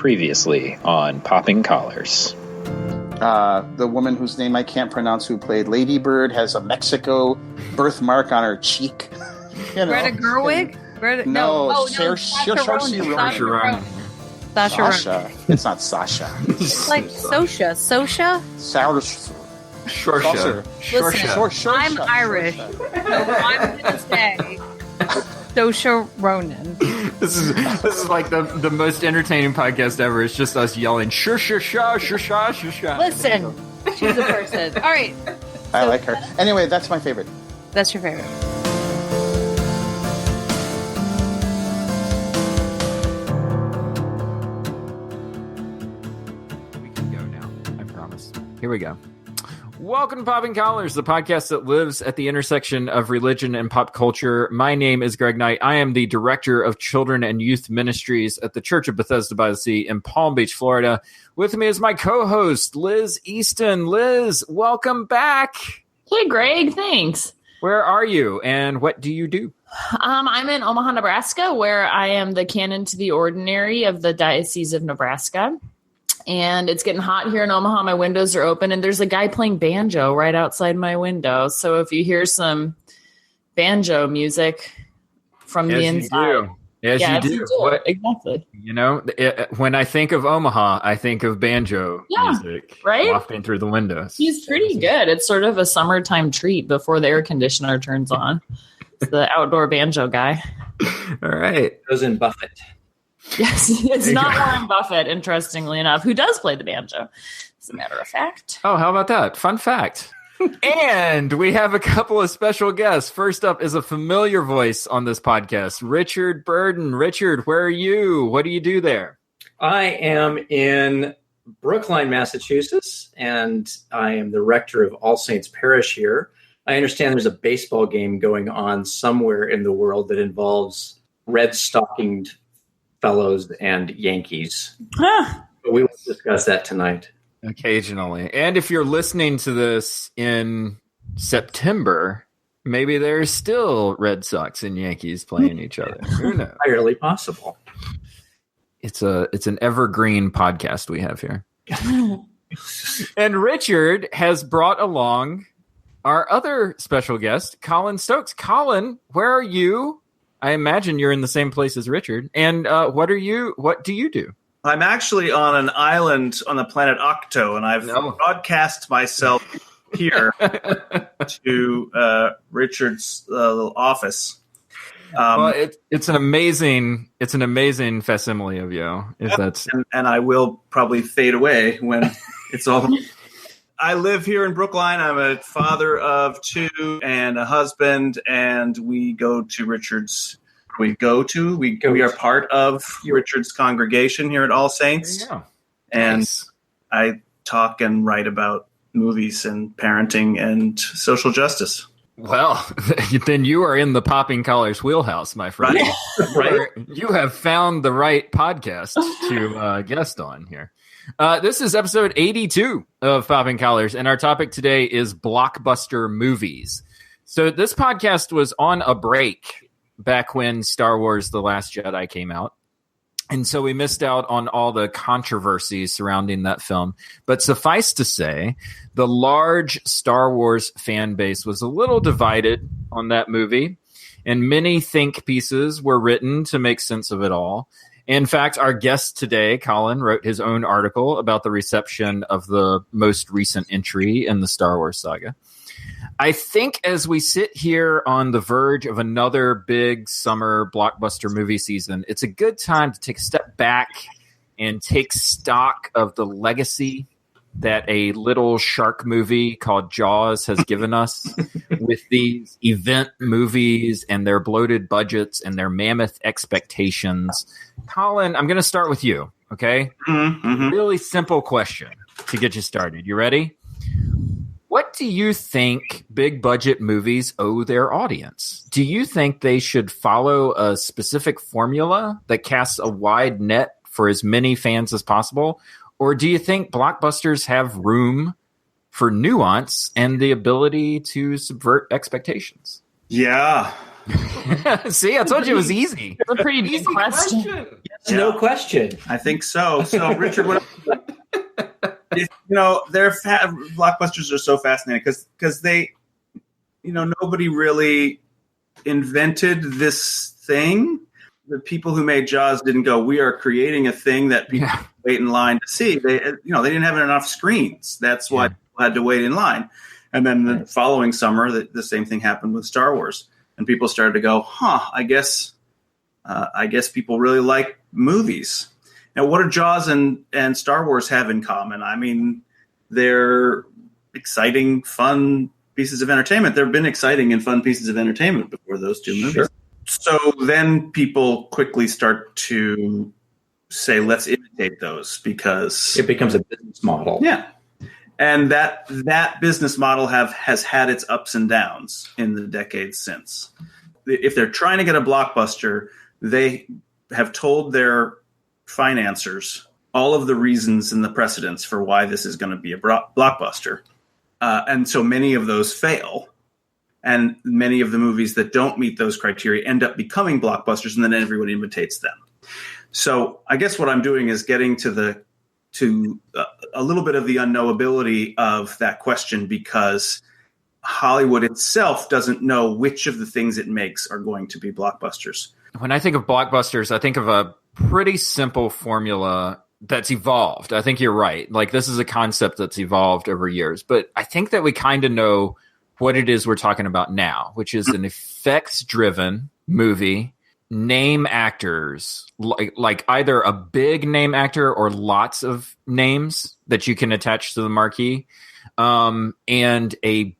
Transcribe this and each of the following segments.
Previously on Popping Collars. The woman whose name I can't pronounce who played Lady Bird has a Mexico birthmark on her cheek. Greta Gerwig? Saoirse Ronan. Sasha. It's not Sasha. It's like Sosha. Listen, I'm Irish, so I'm going to say Saoirse Ronan. This is like the most entertaining podcast ever. It's just us yelling, sure. Listen, she's a person. All right. I like her. Anyway, that's my favorite. That's your favorite. We can go now. I promise. Here we go. Welcome to Popping Collars, the podcast that lives at the intersection of religion and pop culture. My name is Greg Knight. I am the Director of Children and Youth Ministries at the Church of Bethesda by the Sea in Palm Beach, Florida. With me is my co-host, Liz Easton. Liz, welcome back. Hey, Greg. Thanks. Where are you and what do you do? I'm in Omaha, Nebraska, where I am the canon to the ordinary of the Diocese of Nebraska. And it's getting hot here in Omaha. My windows are open, and there's a guy playing banjo right outside my window. So if you hear some banjo music from the inside. As you do. What, exactly. You know, when I think of Omaha, I think of banjo music wafting through the windows. He's pretty good. It's sort of a summertime treat before the air conditioner turns on. It's the outdoor banjo guy. All right. Goes in Buffett. Yes, it's not Warren Buffett, interestingly enough, who does play the banjo, as a matter of fact. Oh, how about that? Fun fact. And we have a couple of special guests. First up is a familiar voice on this podcast, Richard Burden. Richard, where are you? What do you do there? I am in Brookline, Massachusetts, and I am the rector of All Saints Parish here. I understand there's a baseball game going on somewhere in the world that involves red-stockinged fellows and Yankees. But we will discuss that tonight. Occasionally. And if you're listening to this in September, maybe there's still Red Sox and Yankees playing each other. Who knows? Entirely possible. It's an evergreen podcast we have here. And Richard has brought along our other special guest, Colin Stokes. Colin, where are you? I imagine you're in the same place as Richard. And what do you do? I'm actually on an island on the planet Octo, and I've broadcast myself here to Richard's little office. Well, it's an amazing facsimile of you. And I will probably fade away when it's all. I live here in Brookline. I'm a father of two and a husband, and we go to Richard's. We are part of Richard's congregation here at All Saints. And nice. I talk and write about movies and parenting and social justice. Well, then you are in the Popping Collars wheelhouse, my friend. Right. You have found the right podcast to guest on here. This is episode 82 of Popping Collars, and our topic today is blockbuster movies. So this podcast was on a break back when Star Wars The Last Jedi came out. And so we missed out on all the controversies surrounding that film. But suffice to say, the large Star Wars fan base was a little divided on that movie, and many think pieces were written to make sense of it all. In fact, our guest today, Colin, wrote his own article about the reception of the most recent entry in the Star Wars saga. I think as we sit here on the verge of another big summer blockbuster movie season, it's a good time to take a step back and take stock of the legacy that a little shark movie called Jaws has given us with these event movies and their bloated budgets and their mammoth expectations. Colin, I'm going to start with you, okay? Mm-hmm. Really simple question to get you started. You ready? What do you think big budget movies owe their audience? Do you think they should follow a specific formula that casts a wide net for as many fans as possible? Or do you think blockbusters have room for nuance and the ability to subvert expectations? Yeah. See, I told you it was easy. It's a pretty big question. Yes, no question. I think so. So, Richard, blockbusters are so fascinating because they, nobody really invented this thing. The people who made Jaws didn't go, we are creating a thing that people wait in line to see. They didn't have enough screens. That's why people had to wait in line. And then the following summer, the same thing happened with Star Wars. And people started to go, I guess people really like movies. Now, what do Jaws and Star Wars have in common? I mean, they're exciting, fun pieces of entertainment. There have been exciting and fun pieces of entertainment before those two movies. Sure. So then people quickly start to say, let's imitate those because it becomes a business model. Yeah. And that business model has had its ups and downs in the decades since. If they're trying to get a blockbuster, they have told their financiers all of the reasons and the precedents for why this is going to be a blockbuster. And so many of those fail. And many of the movies that don't meet those criteria end up becoming blockbusters, and then everyone imitates them. So I guess what I'm doing is getting to a little bit of the unknowability of that question, because Hollywood itself doesn't know which of the things it makes are going to be blockbusters. When I think of blockbusters, I think of a pretty simple formula that's evolved. I think you're right. Like, this is a concept that's evolved over years, but I think that we kind of know what it is we're talking about now, which is an effects-driven movie, name actors, like either a big name actor or lots of names that you can attach to the marquee, and a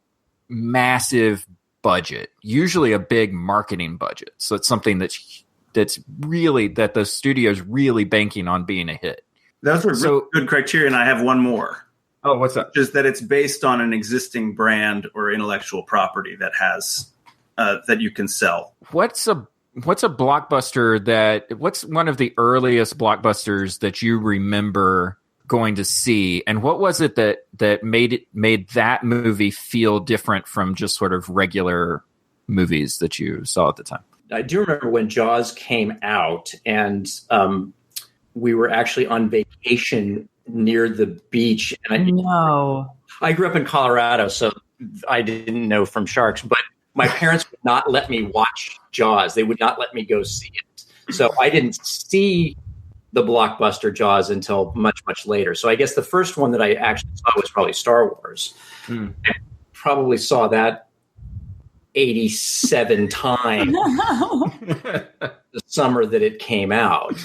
massive budget, usually a big marketing budget. So it's something that's really, that the studio's really banking on being a hit. Those were really good criteria, and I have one more. Oh, what's that? Which is that it's based on an existing brand or intellectual property that has that you can sell. What's a blockbuster what's one of the earliest blockbusters that you remember going to see, and what was it that made that movie feel different from just sort of regular movies that you saw at the time? I do remember when Jaws came out, and we were actually on vacation near the beach. And I grew up in Colorado, so I didn't know from sharks, but my parents would not let me watch Jaws. They would not let me go see it. So I didn't see the blockbuster Jaws until much, much later. So I guess the first one that I actually saw was probably Star Wars. I probably saw that 87 times the summer that it came out.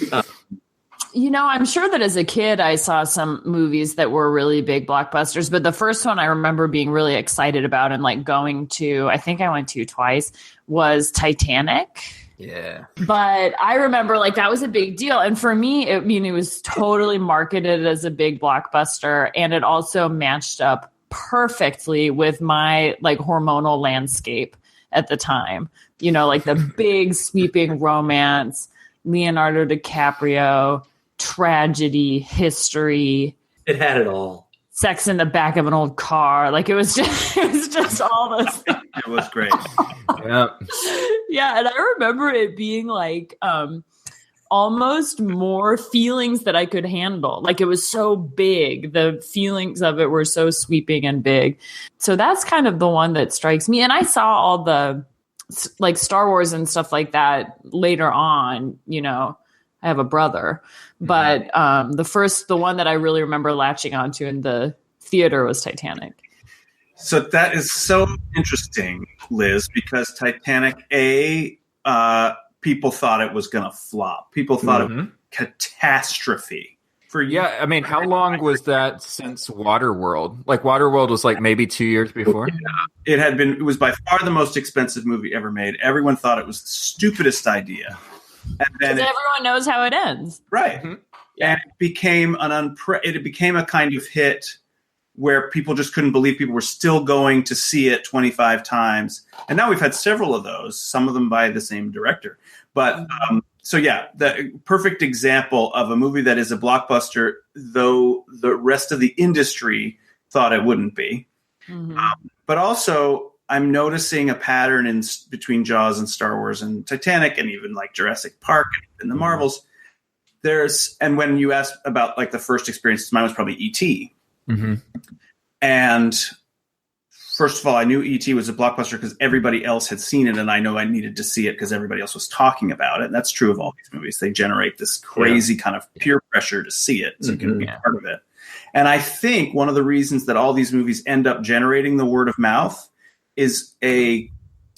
I'm sure that as a kid, I saw some movies that were really big blockbusters, but the first one I remember being really excited about and like going to, I think I went to twice, was Titanic. Yeah. But I remember like that was a big deal. And for me, it was totally marketed as a big blockbuster. And it also matched up perfectly with my like hormonal landscape at the time. Like the big sweeping romance, Leonardo DiCaprio, tragedy, history. It had it all. Sex in the back of an old car. Like it was just all those things. It was great. Yeah, and I remember it being like almost more feelings that I could handle. Like it was so big. The feelings of it were so sweeping and big. So that's kind of the one that strikes me. And I saw all the like Star Wars and stuff like that later on. I have a brother, but the one that I really remember latching onto in the theater was Titanic. So that is so interesting, Liz, because Titanic, people thought it was going to flop. People thought it was a catastrophe. I mean, how long was that since Waterworld? Like Waterworld was like maybe 2 years before? Yeah. It was by far the most expensive movie ever made. Everyone thought it was the stupidest idea. And then everyone knows how it ends. Right. Mm-hmm. Yeah. And it became it became a kind of hit where people just couldn't believe people were still going to see it 25 times. And now we've had several of those, some of them by the same director. But the perfect example of a movie that is a blockbuster, though the rest of the industry thought it wouldn't be. Mm-hmm. But also, I'm noticing a pattern between Jaws and Star Wars and Titanic and even like Jurassic Park and the Marvels. And when you asked about like the first experience, mine was probably E.T. Mm-hmm. And first of all, I knew E.T. was a blockbuster because everybody else had seen it, and I know I needed to see it because everybody else was talking about it. And that's true of all these movies. They generate this crazy kind of peer pressure to see it, so you can be part of it. And I think one of the reasons that all these movies end up generating the word of mouth is a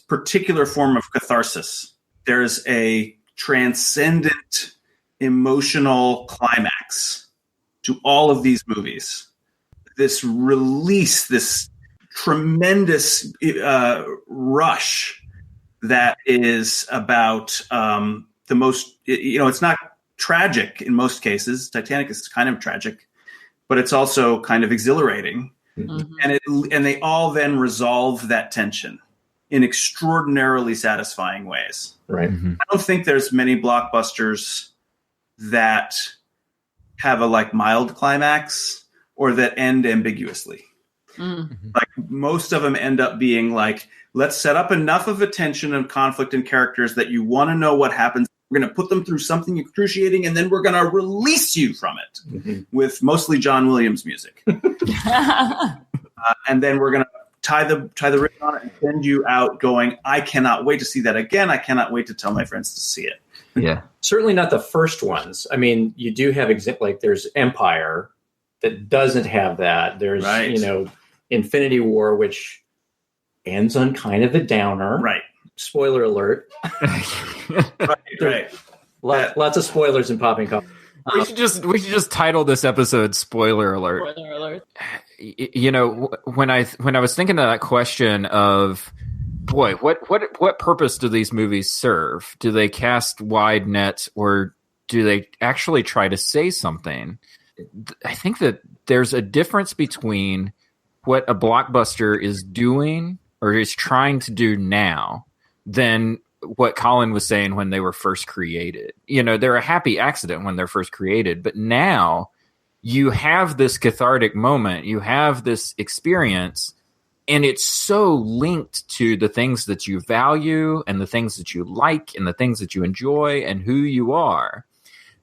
particular form of catharsis. There's a transcendent emotional climax to all of these movies. This release, this tremendous rush that is about the most, it's not tragic in most cases. Titanic is kind of tragic, but it's also kind of exhilarating. Mm-hmm. And they all then resolve that tension in extraordinarily satisfying ways. Right. Mm-hmm. I don't think there's many blockbusters that have a like mild climax or that end ambiguously. Mm-hmm. Like most of them end up being like, let's set up enough of a tension and conflict in characters that you want to know what happens. We're going to put them through something excruciating, and then we're going to release you from it with mostly John Williams music. And then we're going to tie the ribbon on it and send you out going, I cannot wait to see that again. I cannot wait to tell my friends to see it. Yeah. Certainly not the first ones. I mean, you do have like there's Empire that doesn't have that. There's, Infinity War, which ends on kind of a downer. Right. Spoiler alert. Right. Lots of spoilers in Popping Culture. We should just title this episode "Spoiler Alert." Spoiler alert. When I was thinking of that question of, boy, what purpose do these movies serve? Do they cast wide nets, or do they actually try to say something? I think that there's a difference between what a blockbuster is doing or is trying to do now than what Colin was saying when they were first created. They're a happy accident when they're first created, but now you have this cathartic moment, you have this experience, and it's so linked to the things that you value and the things that you like and the things that you enjoy and who you are,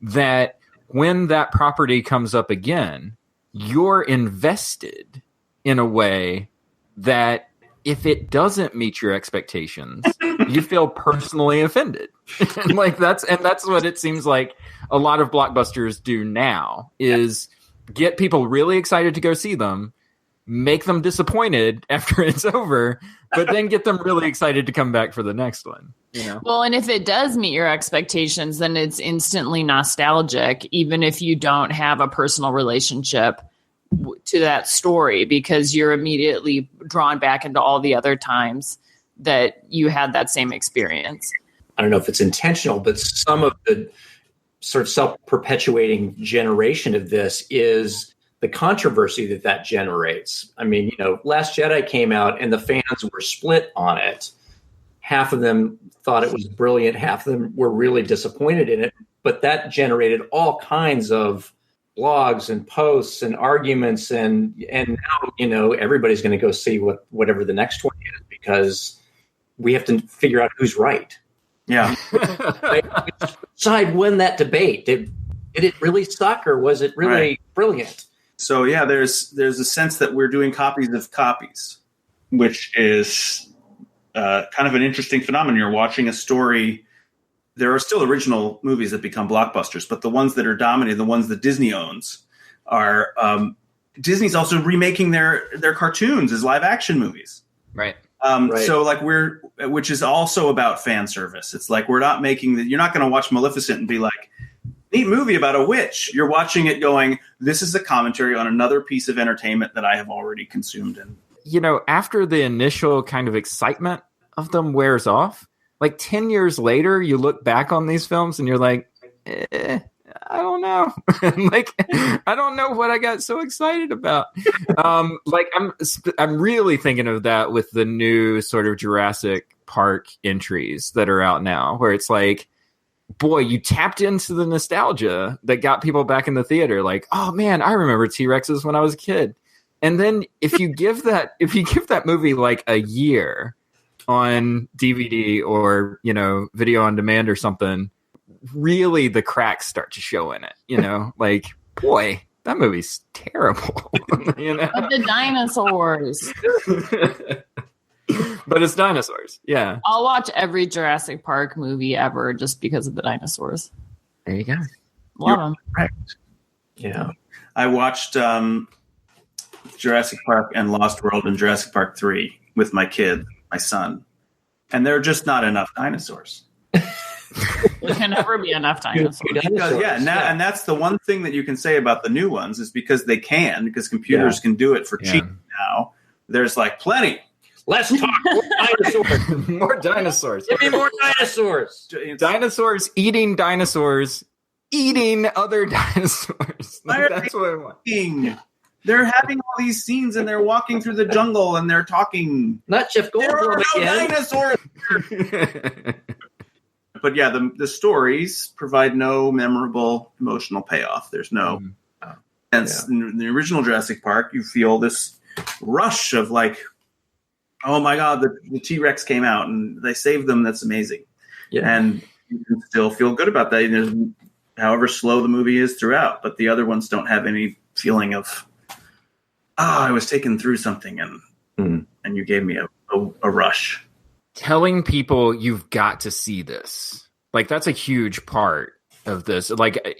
that when that property comes up again, you're invested in a way that if it doesn't meet your expectations, you feel personally offended. and that's what it seems like a lot of blockbusters do now is get people really excited to go see them, make them disappointed after it's over, but then get them really excited to come back for the next one. Well, and if it does meet your expectations, then it's instantly nostalgic, even if you don't have a personal relationship to that story, because you're immediately drawn back into all the other times that you had that same experience. I don't know if it's intentional, but some of the sort of self-perpetuating generation of this is the controversy that generates. I mean, Last Jedi came out and the fans were split on it. Half of them thought it was brilliant. Half of them were really disappointed in it. But that generated all kinds of blogs and posts and arguments. And now, everybody's going to go see whatever the next one is because we have to figure out who's right. Yeah. Side won that debate. Did it really suck or was it really brilliant? So yeah, there's a sense that we're doing copies of copies, which is kind of an interesting phenomenon. You're watching a story. There are still original movies that become blockbusters, but the ones that are dominating, the ones that Disney owns, are Disney's also remaking their cartoons as live action movies. Right. So like which is also about fan service. It's like we're not making you're not going to watch Maleficent and be like, neat movie about a witch. You're watching it going, this is a commentary on another piece of entertainment that I have already consumed. And after the initial kind of excitement of them wears off, like 10 years later, you look back on these films and you're like, I don't know. I don't know what I got so excited about. I'm really thinking of that with the new sort of Jurassic Park entries that are out now, where it's like, boy, you tapped into the nostalgia that got people back in the theater. Like, oh man, I remember T-Rexes when I was a kid. And then if you give that movie like a year on DVD or, video on demand or something, really the cracks start to show in it, like, boy, that movie's terrible. But the dinosaurs. But it's dinosaurs. Yeah. I'll watch every Jurassic Park movie ever just because of the dinosaurs. There you go. Love them. Right. Yeah. I watched Jurassic Park and Lost World and Jurassic Park 3 with my kid, my son. And there are just not enough dinosaurs. There can never be enough dinosaurs. And that's the one thing that you can say about the new ones is because computers can do it for cheap now. There's like plenty. Let's talk more dinosaurs. More dinosaurs. Give me more dinosaurs. Dinosaurs eating other dinosaurs. That's what I want. They're having all these scenes and they're walking through the jungle and they're talking. Not Jeff Goldblum there are no again. Dinosaurs. But yeah, the stories provide no memorable emotional payoff. There's no sense. In the original Jurassic Park, you feel this rush of like, oh my God, the T-Rex came out and they saved them. That's amazing. Yeah. And you can still feel good about that, however slow the movie is throughout. But the other ones don't have any feeling of, I was taken through something and you gave me a rush. Telling people you've got to see this, like, that's a huge part of this. Like,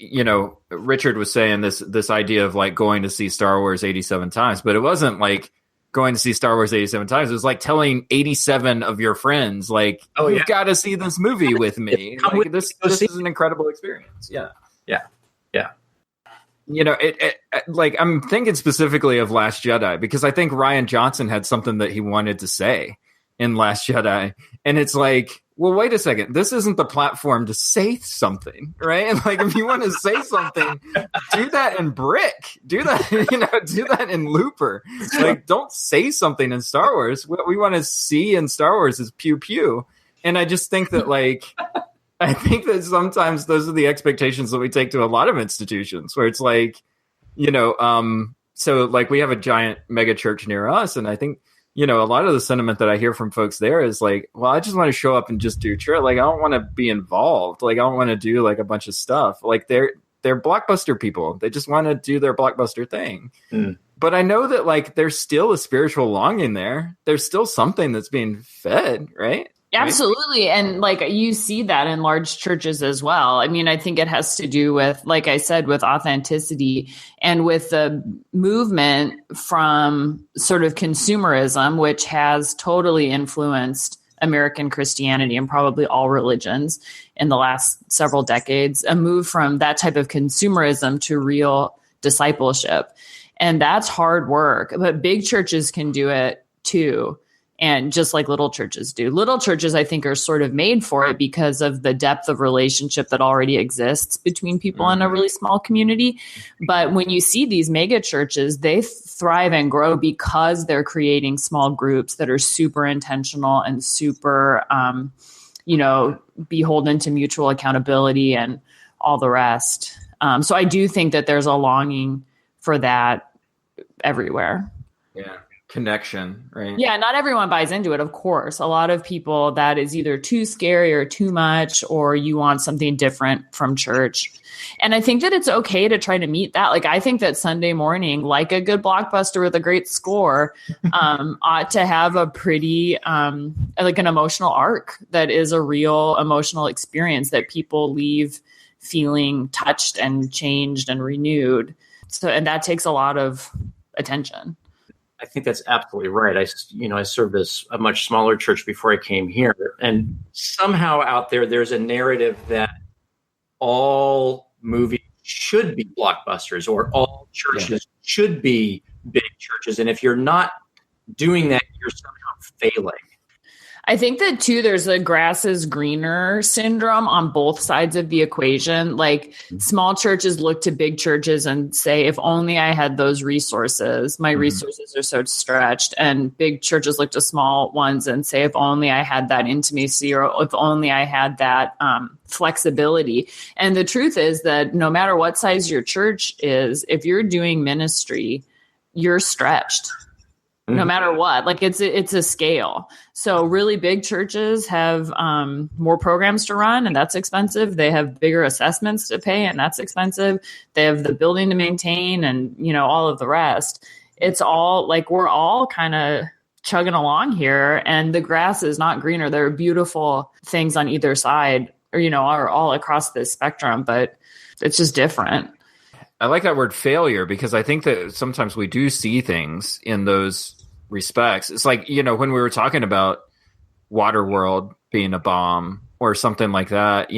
Richard was saying this idea of like going to see Star Wars 87 times, but it wasn't like going to see Star Wars 87 times. It was like telling 87 of your friends, like, you've got to see this movie with me. Like, this is an incredible experience. Yeah. Yeah. Yeah. Like, I'm thinking specifically of Last Jedi because I think Rian Johnson had something that he wanted to say in Last Jedi. And it's like, well, wait a second. This isn't the platform to say something, right? And like, if you want to say something, do that in Brick. Do that, do that in Looper. Like, don't say something in Star Wars. What we want to see in Star Wars is pew pew. And I just think that, like, I think that sometimes those are the expectations that we take to a lot of institutions where it's like, so like we have a giant mega church near us. And I think, a lot of the sentiment that I hear from folks there is like, well, I just want to show up and just do church. Like, I don't want to be involved. Like, I don't want to do like a bunch of stuff. Like, they're Blockbuster people. They just want to do their Blockbuster thing. But I know that like there's still a spiritual longing there. There's still something that's being fed, right? Absolutely. And like you see that in large churches as well. I mean, I think it has to do with, like I said, with authenticity and with the movement from sort of consumerism, which has totally influenced American Christianity and probably all religions in the last several decades, a move from that type of consumerism to real discipleship. And that's hard work, but big churches can do it too. And just like little churches do. Little churches, I think, are sort of made for it because of the depth of relationship that already exists between people in a really small community. But when you see these mega churches, they thrive and grow because they're creating small groups that are super intentional and super, beholden to mutual accountability and all the rest. So I do think that there's a longing for that everywhere. Yeah. Connection, right? Yeah, not everyone buys into it, of course. A lot of people, that is either too scary or too much, or you want something different from church. And I think that it's okay to try to meet that. Like, I think that Sunday morning, like a good blockbuster with a great score, ought to have a pretty, like an emotional arc that is a real emotional experience that people leave feeling touched and changed and renewed. So, and that takes a lot of attention. I think that's absolutely right. I served as a much smaller church before I came here. And somehow out there's a narrative that all movies should be blockbusters or all churches should be big churches. And if you're not doing that, you're somehow failing. I think that too, there's a grass is greener syndrome on both sides of the equation. Like small churches look to big churches and say, if only I had those resources, my resources are so stretched. And big churches look to small ones and say, if only I had that intimacy or if only I had that flexibility. And the truth is that no matter what size your church is, if you're doing ministry you're stretched no matter what. Like it's a scale. So really big churches have more programs to run, and that's expensive. They have bigger assessments to pay, and that's expensive. They have the building to maintain and, all of the rest. It's all like we're all kind of chugging along here, and the grass is not greener. There are beautiful things on either side, or, are all across this spectrum, but it's just different. I like that word failure, because I think that sometimes we do see things in those respects. It's like, when we were talking about Waterworld being a bomb or something like that,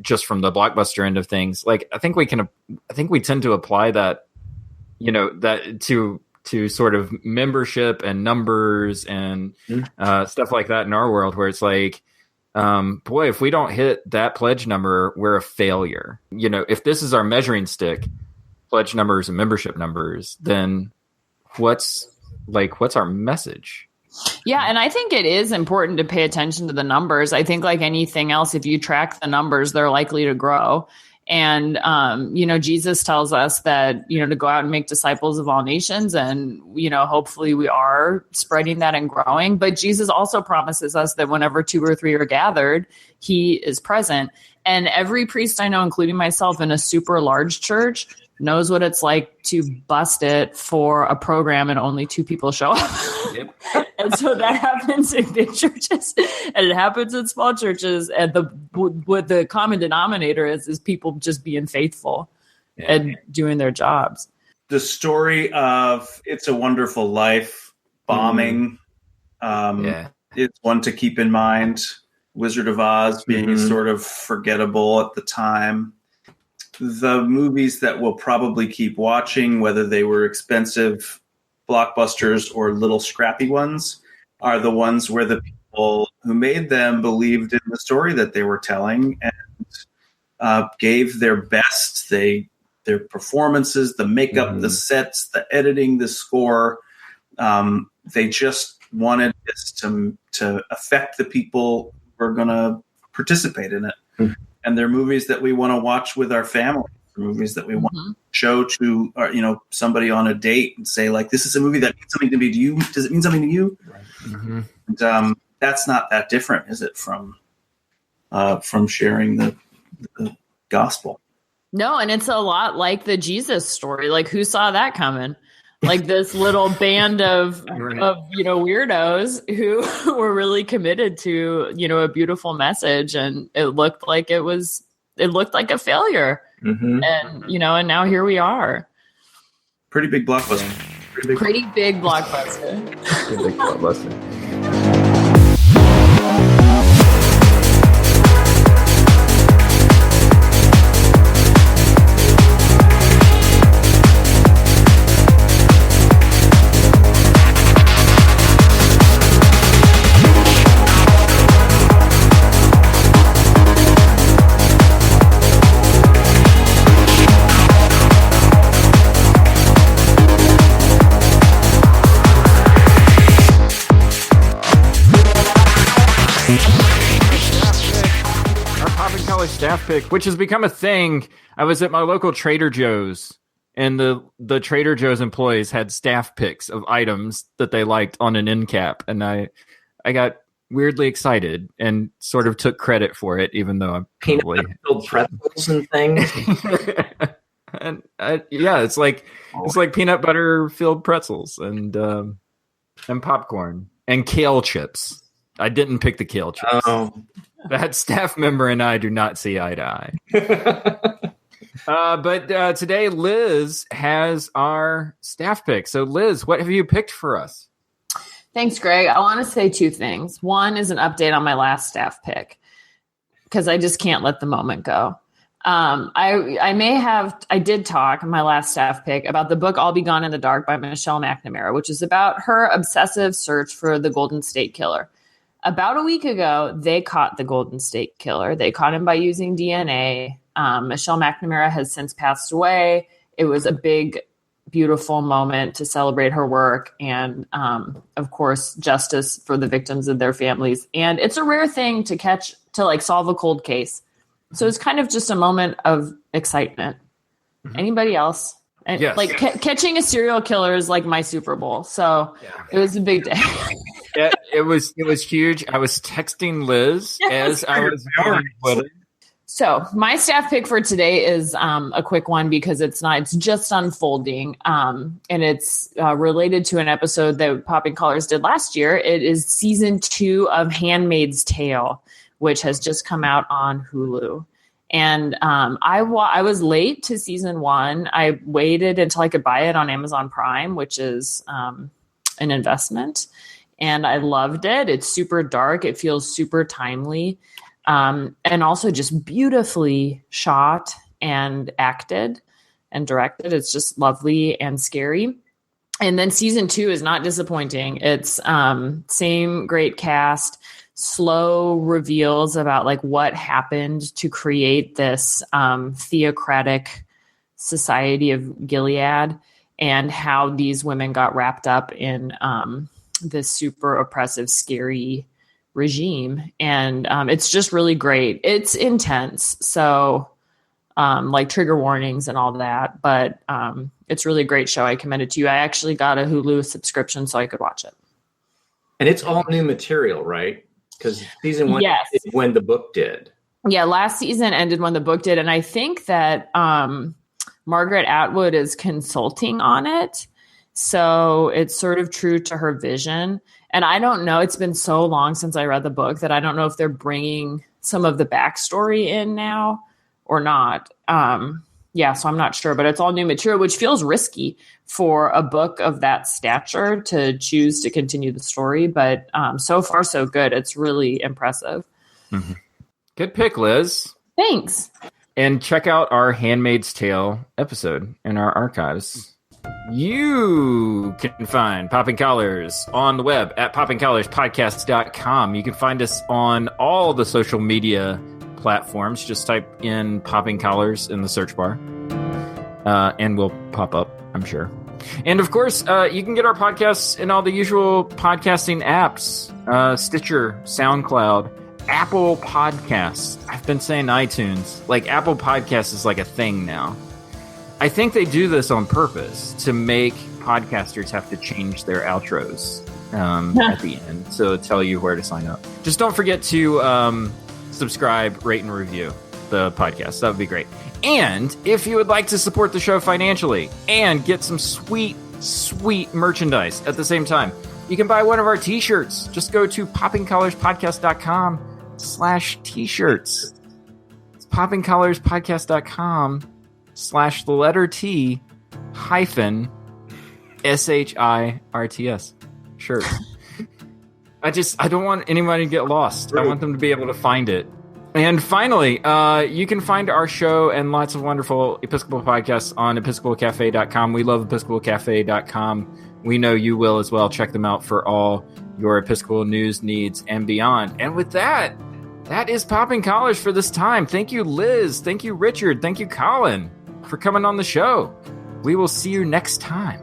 just from the Blockbuster end of things, like I think we tend to apply that, that to sort of membership and numbers and stuff like that in our world, where it's like, boy, if we don't hit that pledge number, we're a failure. If this is our measuring stick, pledge numbers and membership numbers, then what's our message? Yeah, and I think it is important to pay attention to the numbers. I think like anything else, if you track the numbers, they're likely to grow. And, Jesus tells us that, to go out and make disciples of all nations. And, hopefully we are spreading that and growing. But Jesus also promises us that whenever 2 or 3 are gathered, he is present. And every priest I know, including myself in a super large church, knows what it's like to bust it for a program and only 2 people show up. Yep. And so that happens in big churches and it happens in small churches. And what the common denominator is people just being faithful and doing their jobs. The story of It's a Wonderful Life bombing, it's one to keep in mind. Wizard of Oz being sort of forgettable at the time. The movies that we'll probably keep watching, whether they were expensive blockbusters or little scrappy ones, are the ones where the people who made them believed in the story that they were telling and gave their best. Their performances, the makeup, the sets, the editing, the score. They just wanted this to affect the people who are going to participate in it. And they're movies that we want to watch with our family, movies that we want to show to, somebody on a date and say, like, this is a movie that means something to me. Does it mean something to you? Right. And that's not that different, is it, from sharing the gospel? No, and it's a lot like the Jesus story. Like, who saw that coming? Like this little band of weirdos who were really committed to, a beautiful message, and it looked like a failure. And, and now here we are. Pretty big blockbuster. Pretty big blockbuster. Pretty big blockbuster. Staff pick, which has become a thing. I was at my local Trader Joe's, and the Trader Joe's employees had staff picks of items that they liked on an end cap, and I got weirdly excited and sort of took credit for it, even though I'm probably peanut-filled pretzels and things. And it's like peanut butter filled pretzels and popcorn and kale chips. I didn't pick the kale chips. Oh. That staff member and I do not see eye to eye. But today, Liz has our staff pick. So, Liz, what have you picked for us? Thanks, Greg. I want to say 2 things. One is an update on my last staff pick, because I just can't let the moment go. I did talk in my last staff pick about the book I'll Be Gone in the Dark by Michelle McNamara, which is about her obsessive search for the Golden State Killer. About a week ago, they caught the Golden State Killer. They caught him by using DNA. Michelle McNamara has since passed away. It was a big, beautiful moment to celebrate her work and, of course, justice for the victims and their families. And it's a rare thing to solve a cold case. So it's kind of just a moment of excitement. Anybody else? And Yes. like catching a serial killer is like my Super Bowl. So it was a big day. It was huge. I was texting Liz as I was with it. So my staff pick for today is a quick one because it's just unfolding. And it's related to an episode that Popping Collars did last year. It is season 2 of Handmaid's Tale, which has just come out on Hulu. And I was late to season 1. I waited until I could buy it on Amazon Prime, which is an investment. And I loved it. It's super dark. It feels super timely. And also just beautifully shot and acted and directed. It's just lovely and scary. And then season 2 is not disappointing. It's same great cast, slow reveals about like what happened to create this theocratic society of Gilead and how these women got wrapped up in this super oppressive, scary regime. And it's just really great. It's intense. So like trigger warnings and all that, but it's really a great show. I commend it to you. I actually got a Hulu subscription so I could watch it. And it's all new material, right? Because season 1 is when the book did. Yeah, last season ended when the book did. And I think that Margaret Atwood is consulting on it. So it's sort of true to her vision. And I don't know, it's been so long since I read the book that I don't know if they're bringing some of the backstory in now or not. So I'm not sure, but it's all new material, which feels risky for a book of that stature to choose to continue the story. But so far, so good. It's really impressive. Mm-hmm. Good pick, Liz. Thanks. And check out our Handmaid's Tale episode in our archives. You can find Popping Collars on the web at poppingcollarspodcast.com. You can find us on all the social media platforms. Just type in Popping Collars in the search bar, and we'll pop up, I'm sure. And of course, you can get our podcasts in all the usual podcasting apps, Stitcher, SoundCloud, Apple Podcasts. I've been saying iTunes. Like, Apple Podcasts is like a thing now. I think they do this on purpose to make podcasters have to change their outros at the end, so tell you where to sign up. Just don't forget to subscribe, rate, and review the podcast. That would be great. And if you would like to support the show financially and get some sweet, sweet merchandise at the same time, you can buy one of our t-shirts. Just go to poppingcollarspodcast.com/t-shirts. It's poppingcollarspodcast.com/T-SHIRTS. Shirts. I don't want anybody to get lost. I want them to be able to find it. And finally, you can find our show and lots of wonderful Episcopal podcasts on episcopalcafe.com. We love episcopalcafe.com. We know you will as well. Check them out for all your Episcopal news, needs, and beyond. And with that, that is Popping Collars for this time. Thank you, Liz. Thank you, Richard. Thank you, Colin, for coming on the show. We will see you next time.